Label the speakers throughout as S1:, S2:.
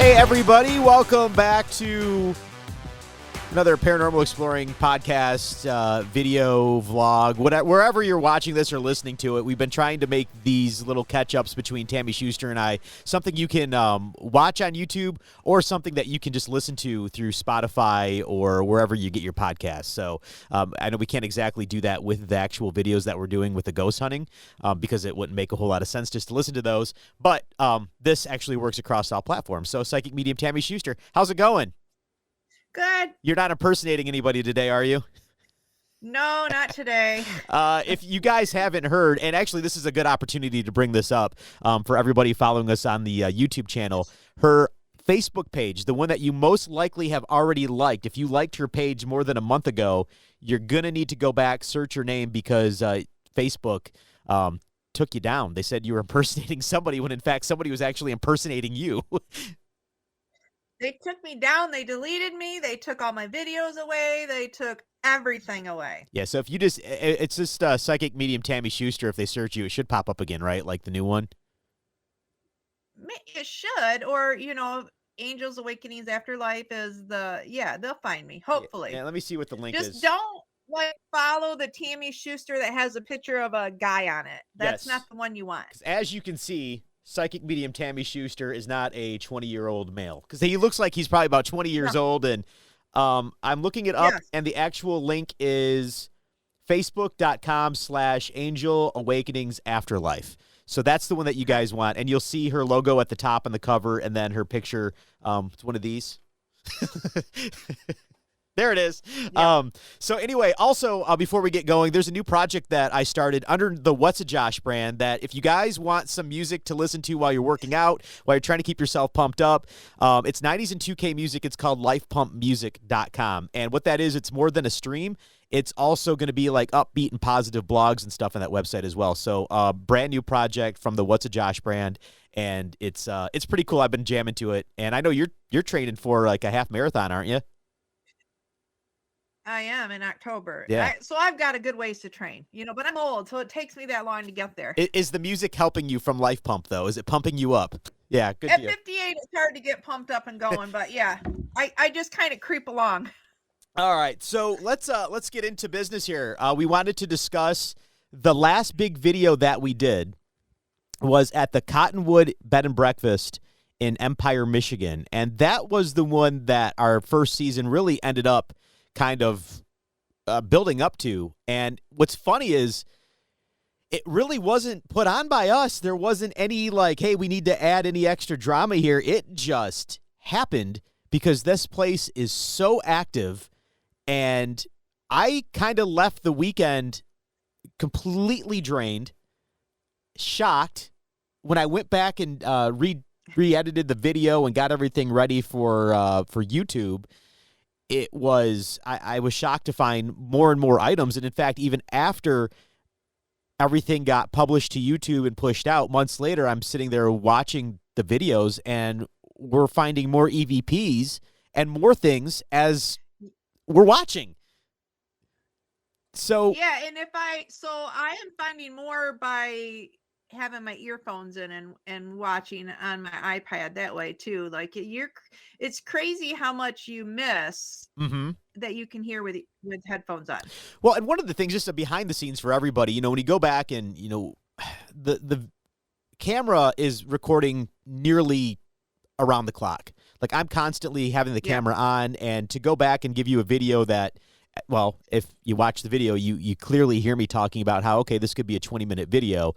S1: Hey, everybody. Welcome back to another Paranormal Exploring podcast, video, vlog, whatever, wherever you're watching this or listening to it. We've been trying to make these little catch-ups between Tammy Schuster and I, something you can watch on YouTube or something that you can just listen to through Spotify or wherever you get your podcasts. So I know we can't exactly do that with the actual videos that we're doing with the ghost hunting because it wouldn't make a whole lot of sense just to listen to those. But this actually works across all platforms. So Psychic Medium Tammy Schuster, how's it going?
S2: Good.
S1: You're not impersonating anybody today, are you?
S2: No, not today.
S1: If you guys haven't heard, and actually this is a good opportunity to bring this up for everybody following us on the YouTube channel, her Facebook page, the one that you most likely have already liked, if you liked her page more than a month ago, you're going to need to go back, search her name, because Facebook took you down. They said you were impersonating somebody when, in fact, somebody was actually impersonating you.
S2: They took me down. They deleted me. They took all my videos away. They took everything away.
S1: Yeah, so if you just, it's just Psychic Medium Tammy Schuster. If they search you, it should pop up again, right? Like the new one?
S2: It should. Or, Angels Awakenings Afterlife is they'll find me, hopefully.
S1: Yeah, let me see what the link is.
S2: Just don't follow the Tammy Schuster that has a picture of a guy on it. That's not the one you want.
S1: As you can see, Psychic Medium Tammy Schuster is not a 20-year-old male, because he looks like he's probably about 20 years old. And I'm looking it up, and the actual link is facebook.com/Angel Awakenings Afterlife. So that's the one that you guys want, and you'll see her logo at the top on the cover, and then her picture. It's one of these. There it is. Yeah. So anyway, also, before we get going, there's a new project that I started under the What's a Josh brand that if you guys want some music to listen to while you're working out, while you're trying to keep yourself pumped up, it's 90s and 2K music. It's called lifepumpmusic.com. And what that is, it's more than a stream. It's also going to be like upbeat and positive blogs and stuff on that website as well. So brand new project from the What's a Josh brand. And it's pretty cool. I've been jamming to it. And I know you're training for like a half marathon, aren't you?
S2: I am in October.
S1: Yeah.
S2: So I've got a good ways to train, but I'm old, so it takes me that long to get there.
S1: Is the music helping you from Life Pump, though? Is it pumping you up? Yeah, good.
S2: At 58, it's hard to get pumped up and going, but yeah, I just kind of creep along.
S1: All right, so let's get into business here. We wanted to discuss the last big video that we did was at the Cottonwood Bed and Breakfast in Empire, Michigan, and that was the one that our first season really ended up kind of building up to. And what's funny is it really wasn't put on by us. There wasn't any like, hey, we need to add any extra drama here. It just happened because this place is so active. And I kind of left the weekend completely drained, shocked. When I went back and re-edited the video and got everything ready for YouTube, it was, I was shocked to find more and more items. And in fact, even after everything got published to YouTube and pushed out, months later, I'm sitting there watching the videos and we're finding more EVPs and more things as we're watching. So
S2: yeah, and I am finding more by having my earphones in and watching on my iPad that way too. Like it's crazy how much you miss that you can hear with headphones on.
S1: Well, and one of the things, just a behind the scenes for everybody, when you go back and the camera is recording nearly around the clock. Like I'm constantly having the camera on, and to go back and give you a video that, well, if you watch the video, you clearly hear me talking about how, okay, this could be a 20-minute video.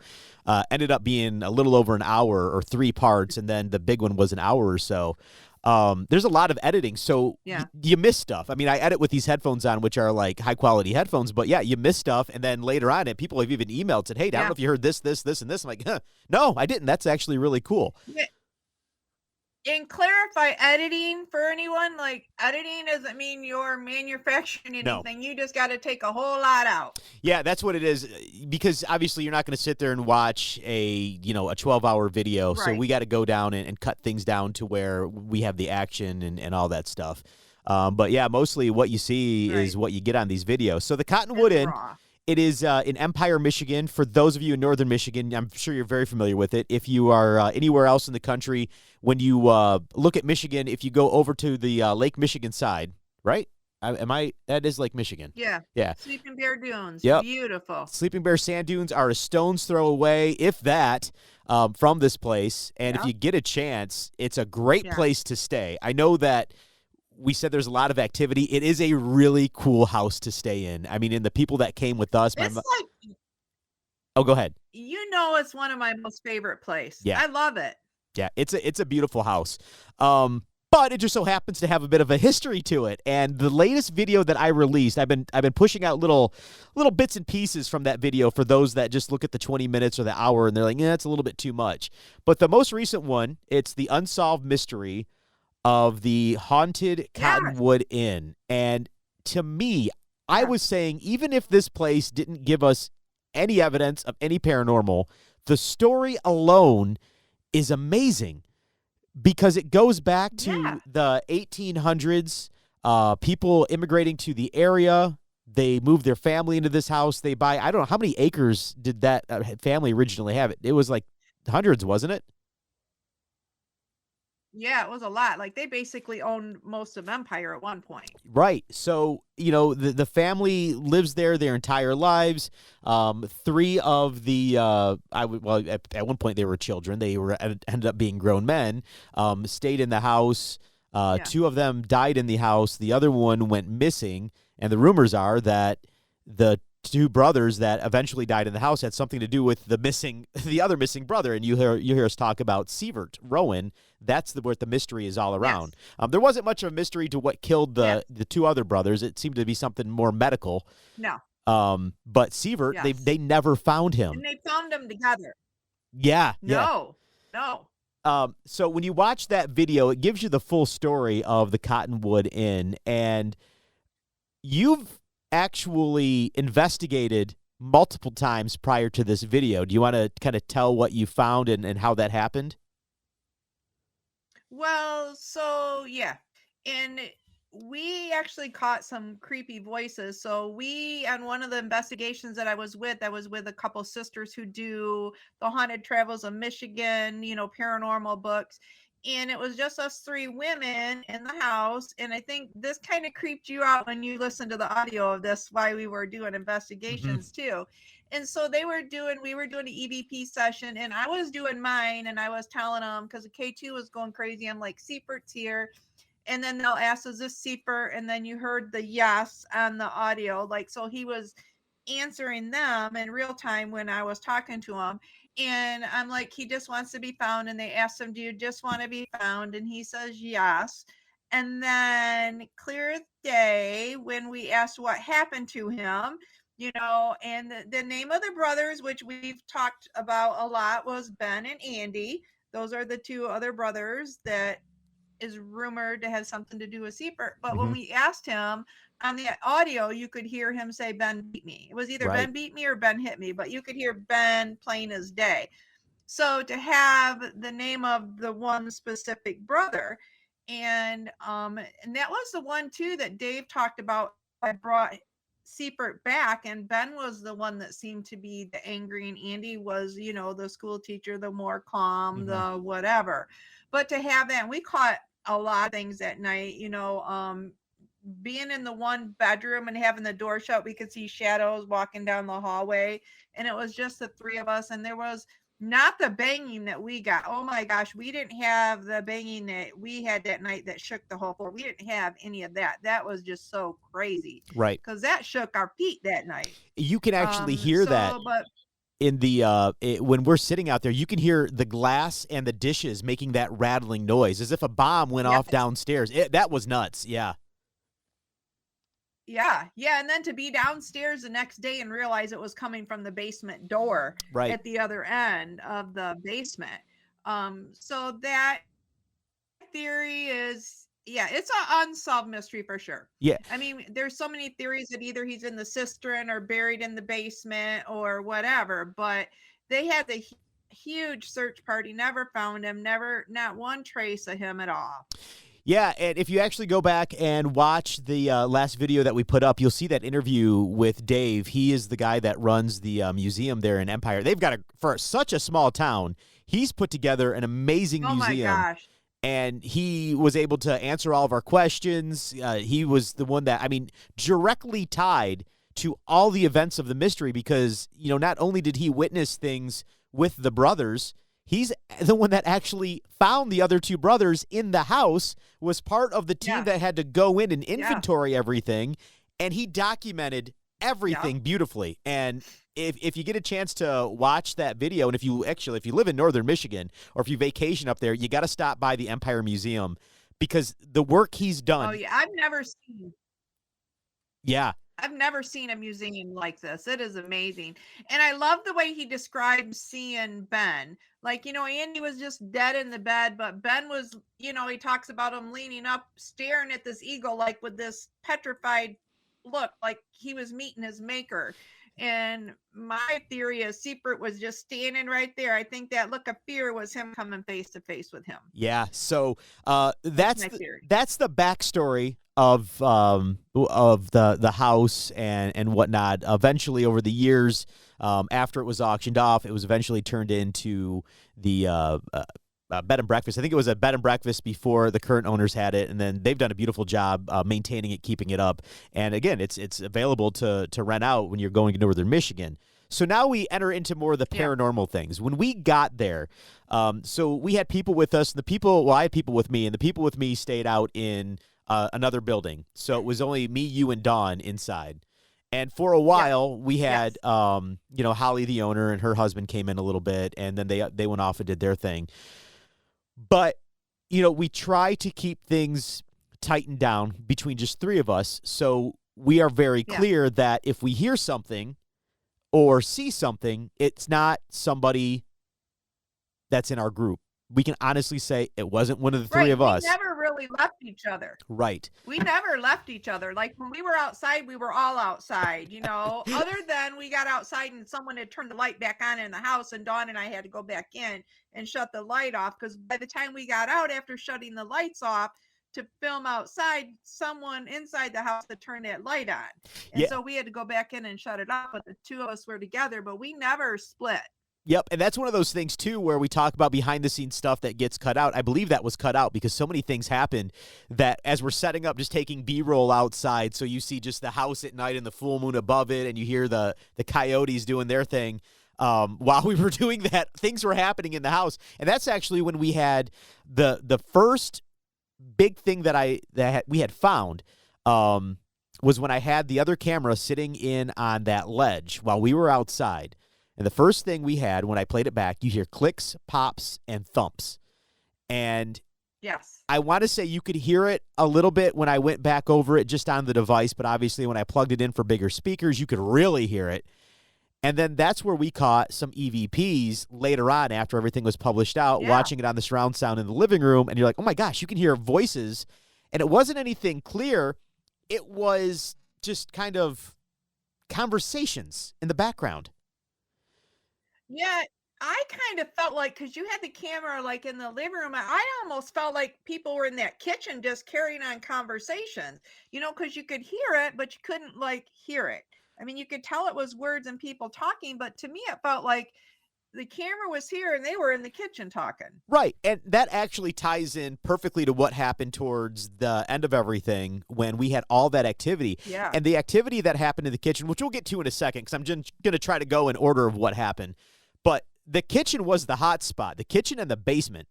S1: Ended up being a little over an hour or 3 parts, and then the big one was an hour or so. There's a lot of editing, so you miss stuff. I mean, I edit with these headphones on, which are like high-quality headphones, but yeah, you miss stuff, and then later on, and people have even emailed, said, hey, I don't know if you heard this, and this. I'm like, no, I didn't. That's actually really cool.
S2: Yeah. And clarify editing for anyone, like editing doesn't mean you're manufacturing anything. No. You just got to take a whole lot out.
S1: Yeah, that's what it is, because obviously you're not going to sit there and watch a 12-hour video. Right. So we got to go down and cut things down to where we have the action and all that stuff. But yeah, mostly what you see is what you get on these videos. So the Cottonwood Inn It is in Empire, Michigan. For those of you in northern Michigan, I'm sure you're very familiar with it. If you are anywhere else in the country, when you look at Michigan, if you go over to the Lake Michigan side, right? That is Lake Michigan.
S2: Yeah.
S1: Yeah.
S2: Sleeping Bear Dunes.
S1: Yep.
S2: Beautiful.
S1: Sleeping Bear sand dunes are a stone's throw away, if that, from this place. And if
S2: Yep.
S1: you get a chance, it's a great
S2: Yeah.
S1: place to stay. I know that we said there's a lot of activity. It is a really cool house to stay in. I mean, and the people that came with us,
S2: It's like,
S1: oh, go ahead.
S2: it's one of my most favorite place.
S1: Yeah.
S2: I love it.
S1: Yeah, it's a beautiful house. But it just so happens to have a bit of a history to it. And the latest video that I released, I've been pushing out little bits and pieces from that video for those that just look at the 20 minutes or the hour and they're like, yeah, it's a little bit too much. But the most recent one, it's the unsolved mystery of the haunted Cottonwood Inn. And to me, I was saying, even if this place didn't give us any evidence of any paranormal, the story alone is amazing because it goes back to the 1800s, people immigrating to the area. They moved their family into this house. They buy, I don't know, how many acres did that family originally have? It was like hundreds, wasn't it?
S2: Yeah, it was a lot. Like they basically owned most of Empire at one point.
S1: Right. So, the family lives there their entire lives. Three of the at one point they were children. They ended up being grown men. Stayed in the house. Two of them died in the house. The other one went missing. And the rumors are that the two brothers that eventually died in the house had something to do with the other missing brother. And you hear us talk about Sievert Rowan. That's what the mystery is all around. Yes. There wasn't much of a mystery to what killed the two other brothers. It seemed to be something more medical.
S2: No.
S1: But Sievert, they never found him.
S2: And they found them together.
S1: Yeah.
S2: No.
S1: So when you watch that video, it gives you the full story of the Cottonwood Inn, and you've actually investigated multiple times prior to this video. Do you want to kind of tell what you found and how that happened?
S2: Well, so and we actually caught some creepy voices. So on one of the investigations that I was with a couple sisters who do the Haunted Travels of Michigan, paranormal books. And it was just us three women in the house. And I think this kind of creeped you out when you listened to the audio of this, why we were doing investigations too. And so we were doing an EVP session and I was doing mine and I was telling them because the K2 was going crazy. I'm like, Siefert's here. And then they'll ask, is this Siefert? And then you heard the yes on the audio. Like, so he was answering them in real time when I was talking to him. And I'm like, he just wants to be found. And they asked him, do you just want to be found? And he says, yes. And then clear as day, when we asked what happened to him, and the name of the brothers, which we've talked about a lot, was Ben and Andy. Those are the two other brothers that is rumored to have something to do with Siefert. But when we asked him on the audio, you could hear him say, Ben beat me. It was either Ben beat me or Ben hit me, but you could hear Ben plain as day. So to have the name of the one specific brother, and that was the one too that Dave talked about. I brought Siefert back, and Ben was the one that seemed to be the angry, and Andy was, the school teacher, the more calm, the whatever. But to have that, and we caught a lot of things at night, being in the one bedroom and having the door shut, we could see shadows walking down the hallway, and it was just the three of us, and there was not the banging that we got. Oh my gosh, we didn't have the banging that we had that night that shook the whole floor. We didn't have any of that. That was just so crazy.
S1: Right.
S2: Because that shook our feet that night.
S1: You can actually hear that. But in the when we're sitting out there, you can hear the glass and the dishes making that rattling noise as if a bomb went off downstairs. That was nuts. Yeah.
S2: And then to be downstairs the next day and realize it was coming from the basement door at the other end of the basement. So that theory is, it's an unsolved mystery for sure.
S1: Yeah.
S2: I mean, there's so many theories that either he's in the cistern or buried in the basement or whatever, but they had the huge search party, never found him, not one trace of him at all.
S1: Yeah, and if you actually go back and watch the last video that we put up, you'll see that interview with Dave. He is the guy that runs the museum there in Empire. They've got for such a small town, he's put together an amazing
S2: Oh my
S1: museum.
S2: gosh.
S1: And he was able to answer all of our questions. He was the one that, I mean, directly tied to all the events of the mystery because, not only did he witness things with the brothers, he's the one that actually found the other two brothers in the house, was part of the team
S2: Yes.
S1: that had to go in and
S2: Yes.
S1: inventory everything, and he documented everything
S2: Yep.
S1: beautifully. And if you get a chance to watch that video, and if you live in northern Michigan or if you vacation up there, you got to stop by the Empire Museum because the work he's done.
S2: Oh yeah, I've never seen a museum like this. It is amazing. And I love the way he describes seeing Ben. Like, Andy was just dead in the bed, but Ben was, he talks about him leaning up, staring at this eagle, like with this petrified look, like he was meeting his maker. And my theory is Seifert was just standing right there. I think that look of fear was him coming face to face with him.
S1: Yeah, so that's
S2: my theory.
S1: That's the backstory of the house and whatnot. Eventually, over the years, after it was auctioned off, it was eventually turned into the bed and breakfast. I think it was a bed and breakfast before the current owners had it, and then they've done a beautiful job maintaining it, keeping it up. And again, it's available to rent out when you're going to northern Michigan. So now we enter into more of the paranormal things. When we got there, so we had people with us. I had people with me, and the people with me stayed out in another building. So it was only me, you, and Dawn inside. And for a while, we had, Holly, the owner, and her husband came in a little bit, and then they went off and did their thing. But, we try to keep things tightened down between just three of us. So we are very clear that if we hear something or see something, it's not somebody that's in our group. We can honestly say it wasn't one of the three of us.
S2: We never really left each other.
S1: Right.
S2: We never left each other. Like when we were outside, we were all outside, other than we got outside and someone had turned the light back on in the house and Dawn and I had to go back in and shut the light off. Because by the time we got out after shutting the lights off to film outside, someone inside the house had turned that light on. And so we had to go back in and shut it off. But the two of us were together, but we never split.
S1: Yep, and that's one of those things, too, where we talk about behind-the-scenes stuff that gets cut out. I believe that was cut out because so many things happened that as we're setting up, just taking B-roll outside, so you see just the house at night and the full moon above it, and you hear the coyotes doing their thing. While we were doing that, things were happening in the house. And that's actually when we had the first big thing that we had found was when I had the other camera sitting in on that ledge while we were outside. And the first thing we had, when I played it back, you hear clicks, pops, and thumps. And I want to say you could hear it a little bit when I went back over it just on the device, but obviously when I plugged it in for bigger speakers, you could really hear it. And then that's where we caught some EVPs later on after everything was published out, watching it on the surround sound in the living room, and you're like, oh my gosh, you can hear voices. And it wasn't anything clear. It was just kind of conversations in the background.
S2: Yeah, I kind of felt like, because you had the camera like in the living room, I almost felt like people were in that kitchen just carrying on conversations, because you could hear it, but you couldn't hear it. I mean, you could tell it was words and people talking, but to me, it felt like the camera was here and they were in the kitchen talking.
S1: Right. And that actually ties in perfectly to what happened towards the end of everything when we had all that activity.
S2: Yeah.
S1: And the activity that happened in the kitchen, which we'll get to in a second, because I'm just going to try to go in order of what happened. But the kitchen was the hot spot, the kitchen and the basement.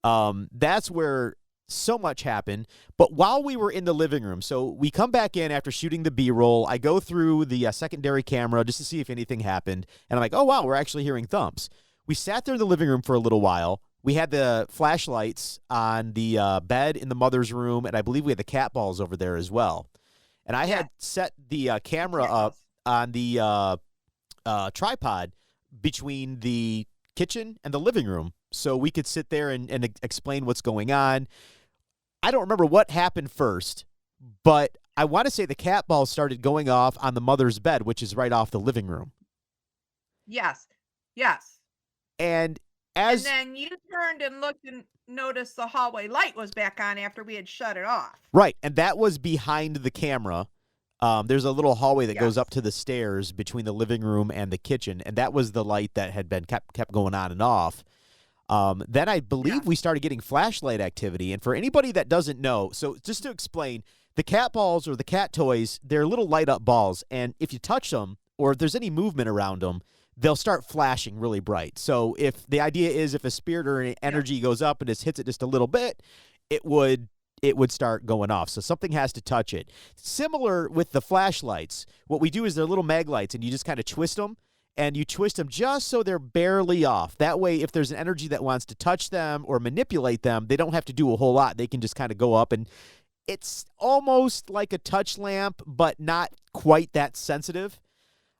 S1: That's where so much happened. But while we were in the living room, so we come back in after shooting the B-roll. I go through the secondary camera just to see if anything happened. And I'm like, oh, wow, we're actually hearing thumps. We sat there in the living room for a little while. We had the flashlights on the bed in the mother's room, and I believe we had the cat balls over there as well. And I had set the camera up on the tripod between the kitchen and the living room so we could sit there and explain what's going on. I don't remember what happened first, but I want to say the cat balls started going off on the mother's bed, which is right off the living room.
S2: Yes.
S1: And
S2: And
S1: as
S2: then you turned and looked and noticed the hallway light was back on after we had shut it off.
S1: right, and that was behind the camera. There's a little hallway that goes up
S2: Yes.
S1: to the stairs between the living room and the kitchen, and that was the light that had been kept going on and off. Then I believe we
S2: Yes.
S1: started getting flashlight activity. And for anybody that doesn't know, so just to explain, the cat balls or the cat toys, they're little light up balls. And if you touch them or if there's any movement around them, they'll start flashing really bright. So if the idea is if a spirit or any energy goes up and just hits it just a little bit, it would start going off. So something has to touch it. Similar with the flashlights, what we do is they're little mag lights and you just kind of twist them. And you twist them just so they're barely off. That way, if there's an energy that wants to touch them or manipulate them, they don't have to do a whole lot. They can just kind of go up. And it's almost like a touch lamp, but not quite that sensitive.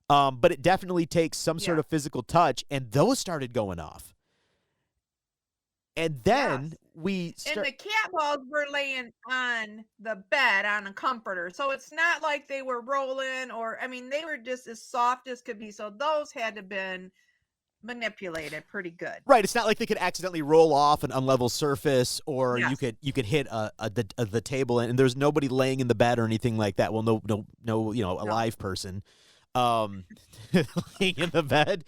S1: But it definitely takes some sort
S2: Yeah.
S1: of physical touch. And those started going off. And then
S2: Yes.
S1: we
S2: And the cat balls were laying on the bed on a comforter. So it's not like they were rolling or, I mean, they were just as soft as could be. So those had to been manipulated pretty good.
S1: Right, it's not like they could accidentally roll off an unlevel surface, or
S2: Yes.
S1: you could hit the table, and there's nobody laying in the bed or anything like that. Well, no, a live person laying in the bed.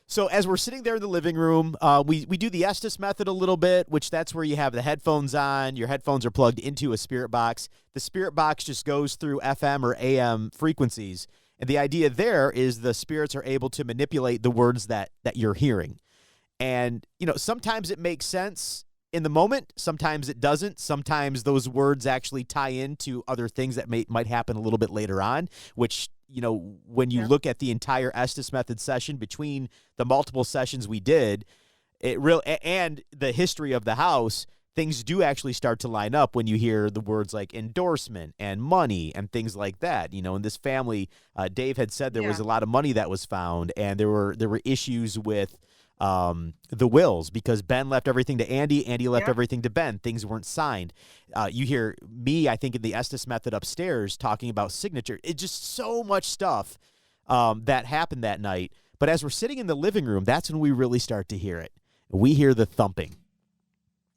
S1: So as we're sitting there in the living room, we do the Estes method a little bit, which that's where you have the headphones on. Your headphones are plugged into a spirit box. The spirit box just goes through FM or AM frequencies. And the idea there is the spirits are able to manipulate the words that you're hearing. And, sometimes it makes sense in the moment. Sometimes it doesn't. Sometimes those words actually tie into other things that might happen a little bit later on, which, when you look at the entire Estes method session between the multiple sessions we did, and the history of the house, things do actually start to line up when you hear the words like endorsement and money and things like that. In this family, Dave had said there was a lot of money that was found, and there were issues with the wills because Ben left everything to Andy. Andy left everything to Ben. Things weren't signed. You hear me, I think, in the Estes method upstairs talking about signature. It's just so much stuff that happened that night. But as we're sitting in the living room, that's when we really start to hear it. We hear the thumping.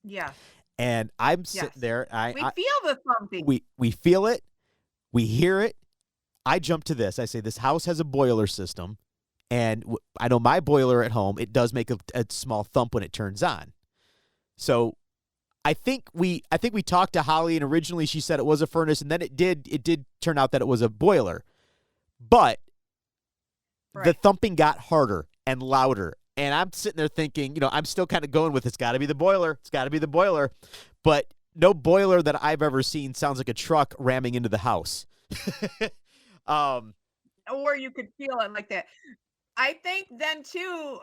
S2: Yeah.
S1: And I'm sitting there.
S2: We feel the thumping.
S1: We feel it. We hear it. I jump to this. I say, this house has a boiler system. And I know my boiler at home, it does make a small thump when it turns on. So I think we talked to Holly, and originally she said it was a furnace, and then it did turn out that it was a boiler. But the thumping got harder and louder. And I'm sitting there thinking, I'm still kind of going with it's got to be the boiler. It's got to be the boiler. But no boiler that I've ever seen sounds like a truck ramming into the house.
S2: Or you could feel it like that. I think then too,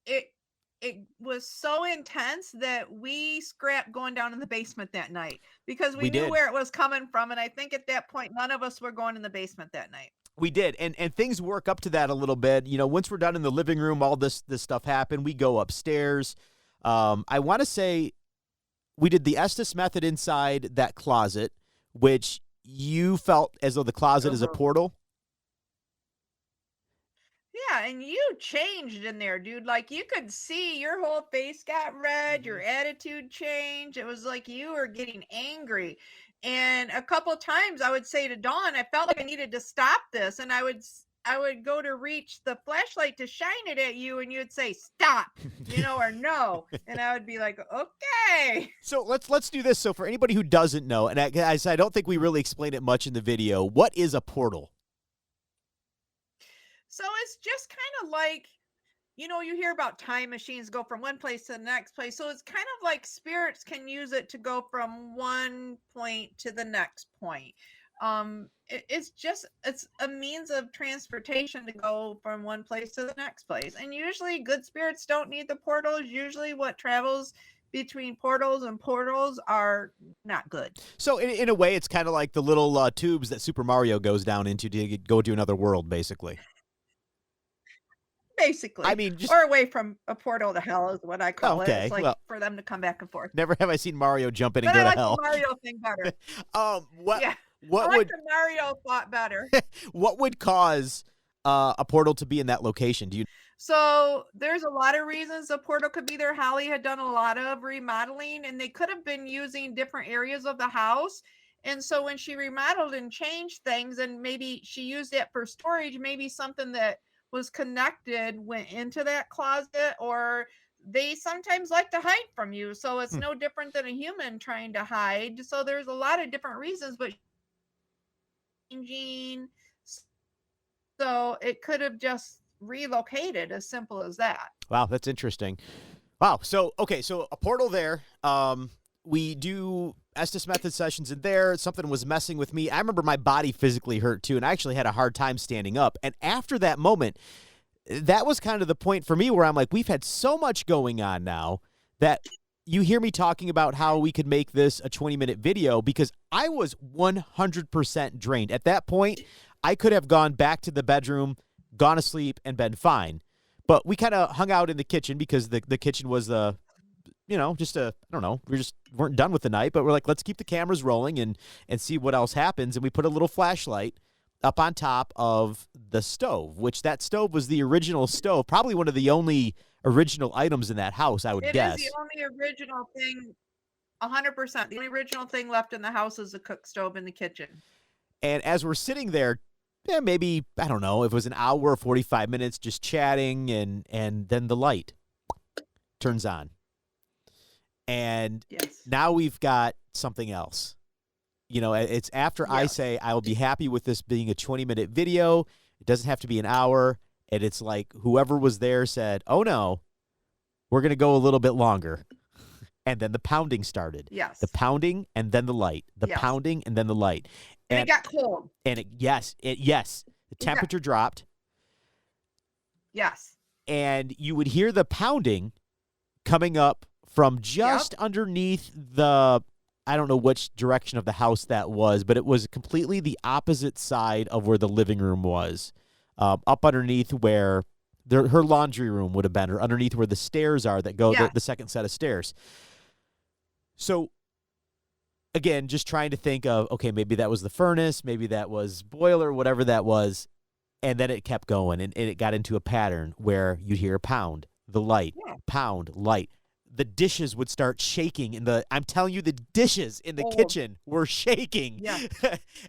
S2: it was so intense that we scrapped going down in the basement that night because we knew where it was coming from. And I think at that point, none of us were going in the basement that night.
S1: We did, and things work up to that a little bit. Once we're done in the living room, all this stuff happened. We go upstairs. I want to say we did the Estes method inside that closet, which you felt as though the closet is a portal.
S2: Yeah, and you changed in there, dude. Like you could see your whole face got red, your attitude changed. It was like you were getting angry. And a couple of times I would say to Dawn, I felt like I needed to stop this. And I would go to reach the flashlight to shine it at you, and you'd say, stop, or no. And I would be like, okay.
S1: So let's do this. So for anybody who doesn't know, and I don't think we really explained it much in the video, what is a portal?
S2: So it's just kind of like, you hear about time machines go from one place to the next place. So it's kind of like spirits can use it to go from one point to the next point. It's a means of transportation to go from one place to the next place. And usually good spirits don't need the portals. Usually what travels between portals and portals are not good.
S1: So in a way, it's kind of like the little tubes that Super Mario goes down into to go to another world, basically.
S2: Basically.
S1: I mean,
S2: or away from a portal to hell is what I call it. It's like for them to come back and forth.
S1: Never have I seen Mario jump in and go to hell.
S2: I like the Mario thing better.
S1: What
S2: I like
S1: would
S2: the Mario thought better.
S1: What would cause a portal to be in that location? Do you?
S2: So there's a lot of reasons the portal could be there. Holly had done a lot of remodeling, and they could have been using different areas of the house. And so when she remodeled and changed things, and maybe she used it for storage, maybe something that was connected went into that closet, or they sometimes like to hide from you. So it's
S1: Hmm.
S2: no different than a human trying to hide. So there's a lot of different reasons, but changing. So it could have just relocated, as simple as that.
S1: Wow, that's interesting. Wow. So, okay, so a portal there. We do Estes method sessions in there. Something was messing with me. I remember my body physically hurt too, and I actually had a hard time standing up. And after that moment, that was kind of the point for me where I'm like, we've had so much going on now that you hear me talking about how we could make this a 20-minute video because I was 100% drained. At that point, I could have gone back to the bedroom, gone to sleep, and been fine. But we kind of hung out in the kitchen because the kitchen was just I don't know, weren't done with the night, but we're like, let's keep the cameras rolling and see what else happens. And we put a little flashlight up on top of the stove, which that stove was the original stove, probably one of the only original items in that house, I would
S2: It
S1: guess.
S2: is the only original thing, 100%. The only original thing left in the house is the cook stove in the kitchen.
S1: And as we're sitting there, maybe, I don't know, if it was an hour or 45 minutes just chatting, and then the light turns on. And
S2: Yes.
S1: now we've got something else. It's after I say I will be happy with this being a 20-minute video. It doesn't have to be an hour. And it's like whoever was there said, oh, no, we're going to go a little bit longer. And then the pounding started.
S2: Yes.
S1: The pounding and then the light. The pounding and then the light.
S2: And it got cold.
S1: And yes. The temperature dropped.
S2: Yes.
S1: And you would hear the pounding coming up from just underneath the, I don't know which direction of the house that was, but it was completely the opposite side of where the living room was, up underneath where her laundry room would have been, or underneath where the stairs are that go, the second set of stairs. So, again, just trying to think of, okay, maybe that was the furnace, maybe that was boiler, whatever that was, and then it kept going, and it got into a pattern where you'd hear pound, the light, pound, light. The dishes would start shaking I'm telling you, the dishes in the kitchen were shaking.
S2: Yeah.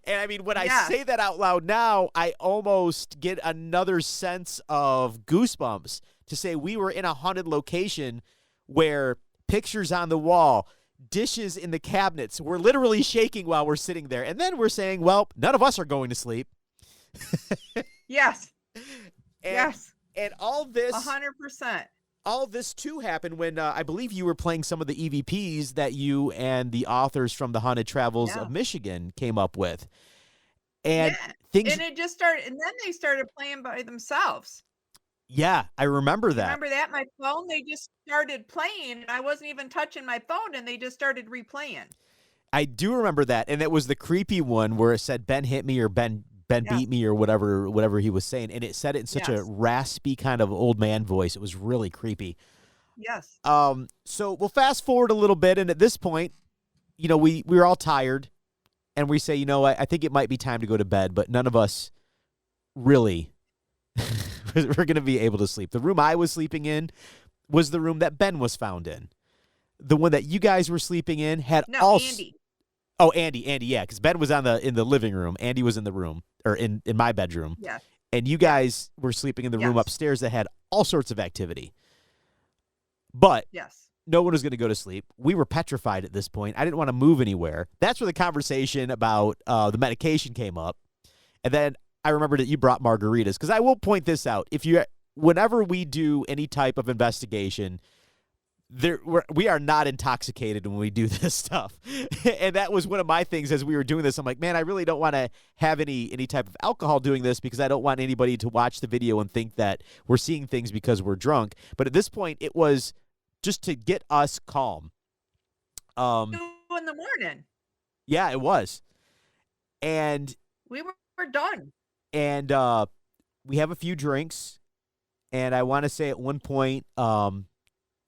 S1: And I mean, when I say that out loud now, I almost get another sense of goosebumps to say we were in a haunted location where pictures on the wall, dishes in the cabinets were literally shaking while we're sitting there. And then we're saying, well, none of us are going to sleep.
S2: Yes.
S1: And all this
S2: 100%.
S1: All this too happened when I believe you were playing some of the EVPs that you and the authors from the Haunted Travels of Michigan came up with. And things,
S2: and it just started, and then they started playing by themselves.
S1: Yeah, I remember that.
S2: Remember that? My phone, they just started playing, and I wasn't even touching my phone, and they just started replaying.
S1: I do remember that, and it was the creepy one where it said Ben hit me or Ben beat me or whatever he was saying, and it said it in such a raspy kind of old man voice. It was really creepy.
S2: Yes.
S1: So we'll fast forward a little bit, and at this point, we were all tired, and we say, I think it might be time to go to bed, but none of us really were going to be able to sleep. The room I was sleeping in was the room that Ben was found in. The one that you guys were sleeping in had
S2: Andy.
S1: Oh, Andy, yeah, because Ben was in the living room. Andy was in the room, or in my bedroom.
S2: Yeah.
S1: And you guys were sleeping in the room upstairs that had all sorts of activity. But no one was going to go to sleep. We were petrified at this point. I didn't want to move anywhere. That's where the conversation about the medication came up. And then I remembered that you brought margaritas, because I will point this out. Whenever we do any type of investigation, we are not intoxicated when we do this stuff. And that was one of my things as we were doing this. I'm like, man, I really don't want to have any type of alcohol doing this, because I don't want anybody to watch the video and think that we're seeing things because we're drunk. But at this point, it was just to get us calm.
S2: 2 in the morning.
S1: Yeah, it was. And
S2: we were done.
S1: And we have a few drinks. And I want to say at one point,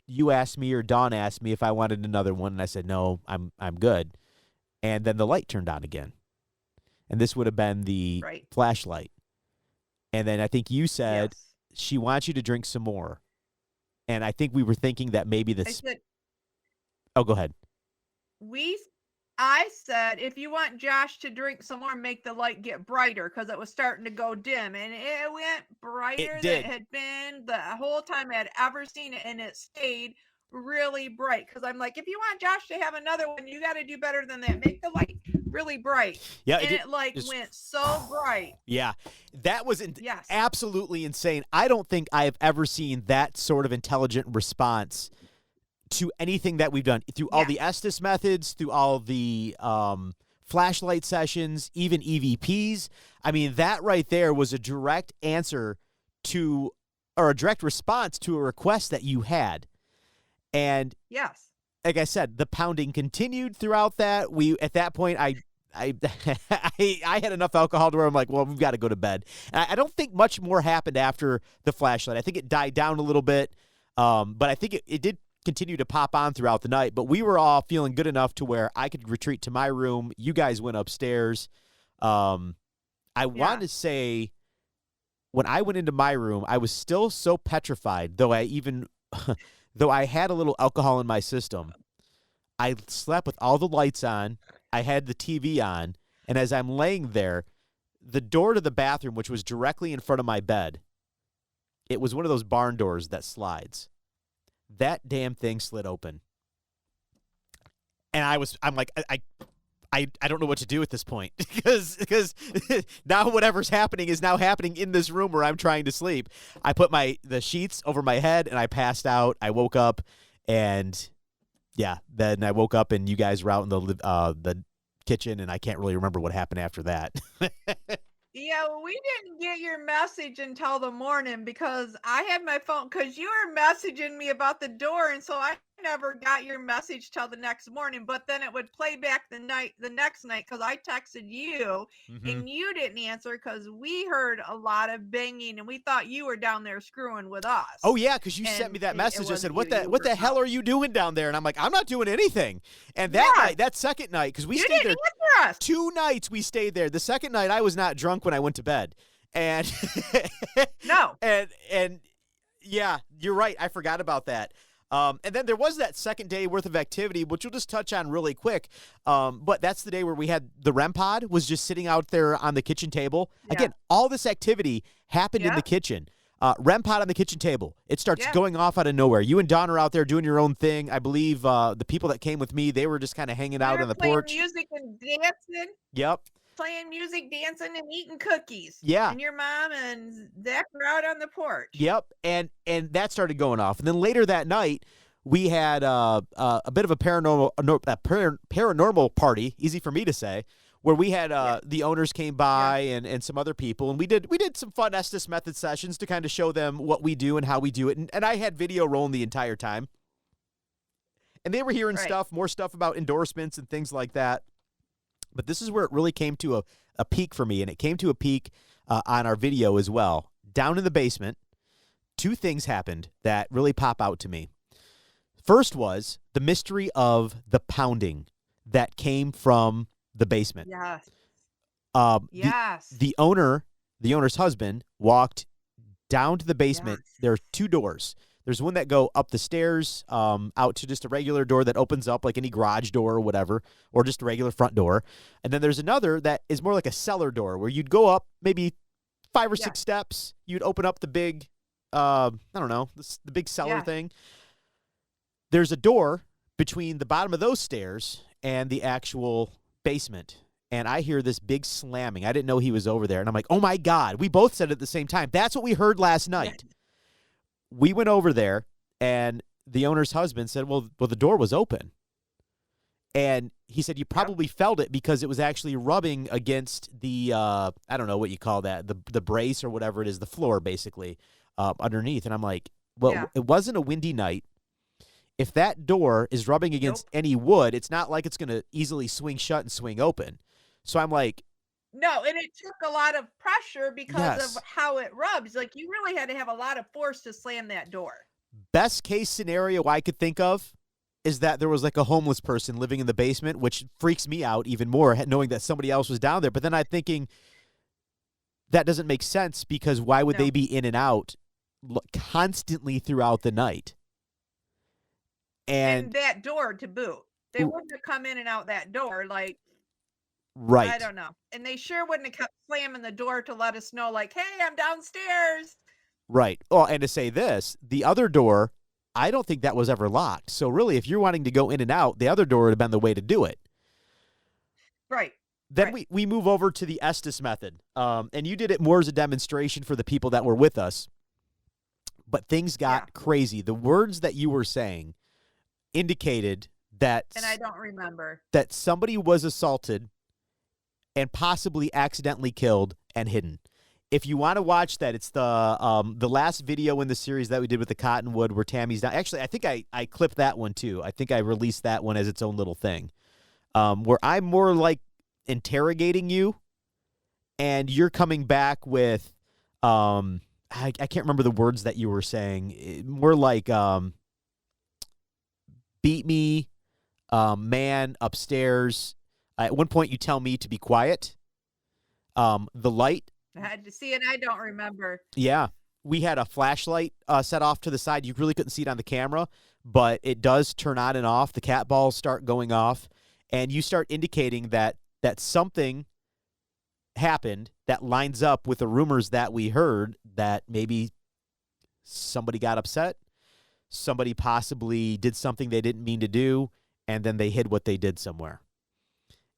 S1: you asked me, or Dawn asked me, if I wanted another one, and I said, no, I'm good. And then the light turned on again. And this would have been the flashlight. And then I think you said, she wants you to drink some more. And I think we were thinking that maybe
S2: I
S1: this.
S2: said,
S1: Oh, go ahead.
S2: I said, if you want Josh to drink some more, make the light get brighter because it was starting to go dim, and it went brighter than it had been the whole time I had ever seen it, and it stayed really bright. Because I'm like, if you want Josh to have another one, you got to do better than that. Make the light really bright.
S1: Yeah,
S2: and it went so bright.
S1: Yeah, that was
S2: Yes.
S1: absolutely insane. I don't think I have ever seen that sort of intelligent response to anything that we've done, through all the Estes methods, through all the flashlight sessions, even EVPs. I mean, that right there was a direct answer to, or a direct response to a request that you had. And
S2: yes,
S1: like I said, the pounding continued throughout that. At that point, I had enough alcohol to where I'm like, well, we've got to go to bed. And I don't think much more happened after the flashlight. I think it died down a little bit, but I think it did continue to pop on throughout the night. But we were all feeling good enough to where I could retreat to my room. You guys went upstairs. I want to say, when I went into my room, I was still so petrified, though though I had a little alcohol in my system. I slept with all the lights on. I had the TV on, and as I'm laying there, the door to the bathroom, which was directly in front of my bed, it was one of those barn doors that slides. That damn thing slid open. And I'm like, I don't know what to do at this point because now whatever's happening is now happening in this room where I'm trying to sleep. I put the sheets over my head and I passed out. I woke up and then I woke up and you guys were out in the kitchen, and I can't really remember what happened after that.
S2: Yeah, we didn't get your message until the morning because I had my phone, because you were messaging me about the door, and so I never got your message till the next morning. But then it would play back the next night because I texted you and you didn't answer because we heard a lot of banging and we thought you were down there screwing with us.
S1: Oh yeah, because you sent me that message that said, "What the hell are you doing down there?" And I'm like, "I'm not doing anything." And that second night, because we stayed there 2 nights, we stayed there. The second night, I was not drunk when I went to bed, and
S2: no,
S1: and yeah, you're right. I forgot about that. And then there was that second day worth of activity, which we'll just touch on really quick. But that's the day where we had the REM pod was just sitting out there on the kitchen table. Yeah. Again, all this activity happened in the kitchen. REM pod on the kitchen table. It starts going off out of nowhere. You and Don are out there doing your own thing. I believe the people that came with me, they were just kind of hanging out on the porch.
S2: Music and dancing.
S1: Yep.
S2: Playing music, dancing, and eating cookies.
S1: Yeah.
S2: And your mom and Zach were out on the porch.
S1: Yep. And that started going off. And then later that night, we had a bit of a paranormal party, easy for me to say, where we had the owners came by and some other people. And we did some fun Estes method sessions to kind of show them what we do and how we do it. And I had video rolling the entire time. And they were hearing more stuff about endorsements and things like that. But this is where it really came to a peak for me, and it came to a peak on our video as well. Down in the basement, 2 things happened that really pop out to me. First was the mystery of the pounding that came from the basement.
S2: Yes.
S1: Yes. The owner's husband walked down to the basement. Yes. There are 2 doors. There's one that go up the stairs out to just a regular door that opens up like any garage door or whatever, or just a regular front door. And then there's another that is more like a cellar door where you'd go up maybe 5 or 6 steps. You'd open up the big, I don't know, the big cellar thing. There's a door between the bottom of those stairs and the actual basement. And I hear this big slamming. I didn't know he was over there. And I'm like, oh, my God. We both said it at the same time. That's what we heard last night. We went over there, and the owner's husband said, well, the door was open. And he said, you probably felt it because it was actually rubbing against the, I don't know what you call that, the brace or whatever it is, the floor, basically, underneath. And I'm like, well, it wasn't a windy night. If that door is rubbing against any wood, it's not like it's going to easily swing shut and swing open. So I'm like,
S2: no, and it took a lot of pressure because of how it rubs. Like, you really had to have a lot of force to slam that door.
S1: Best case scenario I could think of is that there was like a homeless person living in the basement, which freaks me out even more, knowing that somebody else was down there. But then I'm thinking that doesn't make sense because why would they be in and out constantly throughout the night.
S2: And
S1: And
S2: that door to boot. They wouldn't have come in and out that door, like, I
S1: right.
S2: don't know. And they sure wouldn't have kept slamming the door to let us know, like, "Hey, I'm downstairs."
S1: Right. Well, and to say this, the other door, I don't think that was ever locked. So really, if you're wanting to go in and out, the other door would have been the way to do it.
S2: Right.
S1: Then
S2: Right.
S1: we move over to the Estes method. And you did it more as a demonstration for the people that were with us. But things got crazy. The words that you were saying indicated that
S2: And I don't remember.
S1: that somebody was assaulted and possibly accidentally killed and hidden. If you want to watch that, it's the last video in the series that we did with the Cottonwood where Tammy's down. Actually, I think I clipped that one too. I think I released that one as its own little thing, where I'm more like interrogating you, and you're coming back with, I can't remember the words that you were saying. More like, beat me, man, upstairs. At one point, you tell me to be quiet. The light.
S2: I had to see it. I don't remember.
S1: Yeah. We had a flashlight set off to the side. You really couldn't see it on the camera, but it does turn on and off. The cat balls start going off, and you start indicating that something happened that lines up with the rumors that we heard that maybe somebody got upset, somebody possibly did something they didn't mean to do, and then they hid what they did somewhere.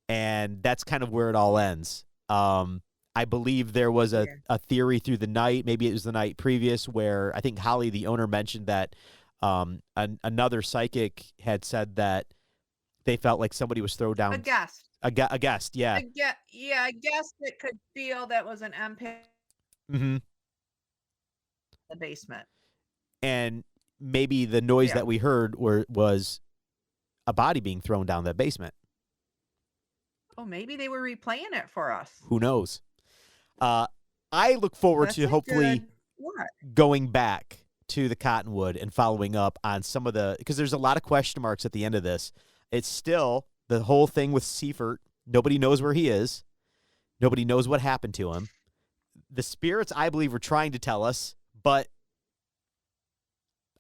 S1: And that's kind of where it all ends. I believe there was a theory through the night, maybe it was the night previous, where I think Holly, the owner, mentioned that another psychic had said that they felt like somebody was thrown down.
S2: A guest.
S1: A guest, yeah.
S2: A guest that could feel that was an empath
S1: Mm-hmm.
S2: in the basement.
S1: And maybe the noise that we heard was a body being thrown down that basement.
S2: Oh, maybe they were replaying it for us.
S1: Who knows? I look forward to hopefully going back to the Cottonwood and following up on some of because there's a lot of question marks at the end of this. It's still the whole thing with Seifert. Nobody knows where he is. Nobody knows what happened to him. The spirits, I believe, were trying to tell us, but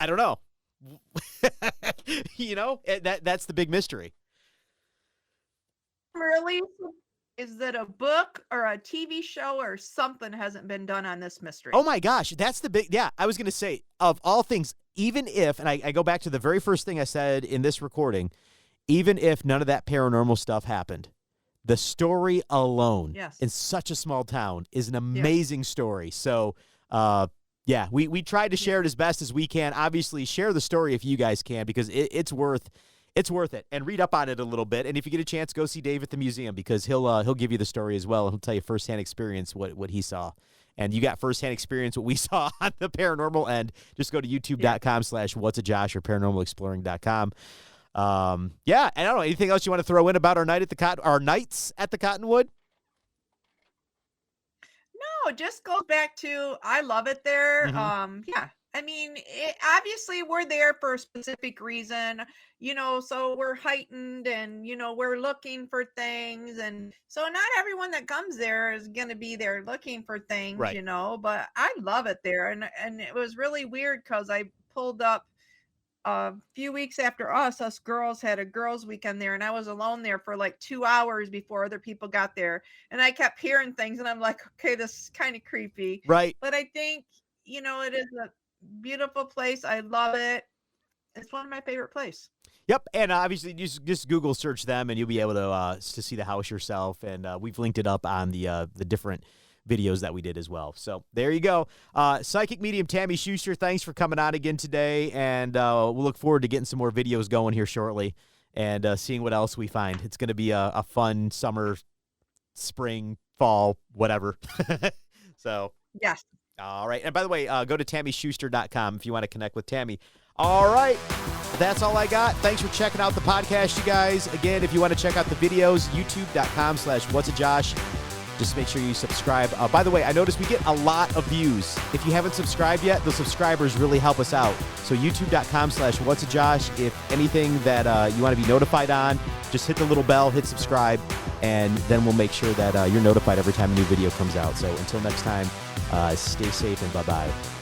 S1: I don't know. That's the big mystery.
S2: Really? Is that a book or a TV show or something hasn't been done on this mystery?
S1: Oh my gosh, that's the big, I was going to say, of all things, even if, and I go back to the very first thing I said in this recording, even if none of that paranormal stuff happened, the story alone in such a small town is an amazing story. So, we tried to share it as best as we can. Obviously, share the story if you guys can, because it's worth it, and read up on it a little bit. And if you get a chance, go see Dave at the museum, because he'll give you the story as well, and he'll tell you firsthand experience what he saw. And you got firsthand experience what we saw on the paranormal end. Just go to youtube.com/whatsajosh or paranormalexploring.com. And I don't know, anything else you want to throw in about our nights at the Cottonwood?
S2: No, just goes back to, I love it there.
S1: Mm-hmm.
S2: I mean, obviously we're there for a specific reason, so we're heightened and, we're looking for things. And so not everyone that comes there is going to be there looking for things,
S1: right.
S2: But I love it there. And it was really weird because I pulled up a few weeks after us girls had a girls weekend there, and I was alone there for like 2 hours before other people got there. And I kept hearing things and I'm like, okay, this is kind of creepy.
S1: Right.
S2: But I think, it is a beautiful place. I love it. It's one of my favorite places.
S1: Yep, and obviously just Google search them, and you'll be able to see the house yourself. And we've linked it up on the different videos that we did as well. So there you go. Psychic medium Tammy Schuster, thanks for coming on again today, and we'll look forward to getting some more videos going here shortly and seeing what else we find. It's going to be a fun summer, spring, fall, whatever. So
S2: yes.
S1: All right. And by the way, go to TammySchuster.com if you want to connect with Tammy. All right. That's all I got. Thanks for checking out the podcast, you guys. Again, if you want to check out the videos, youtube.com/whatsajosh. Just make sure you subscribe. By the way, I noticed we get a lot of views. If you haven't subscribed yet, the subscribers really help us out. So youtube.com/whatsajosh. If anything that you want to be notified on, just hit the little bell, hit subscribe, and then we'll make sure that you're notified every time a new video comes out. So until next time, stay safe and bye-bye.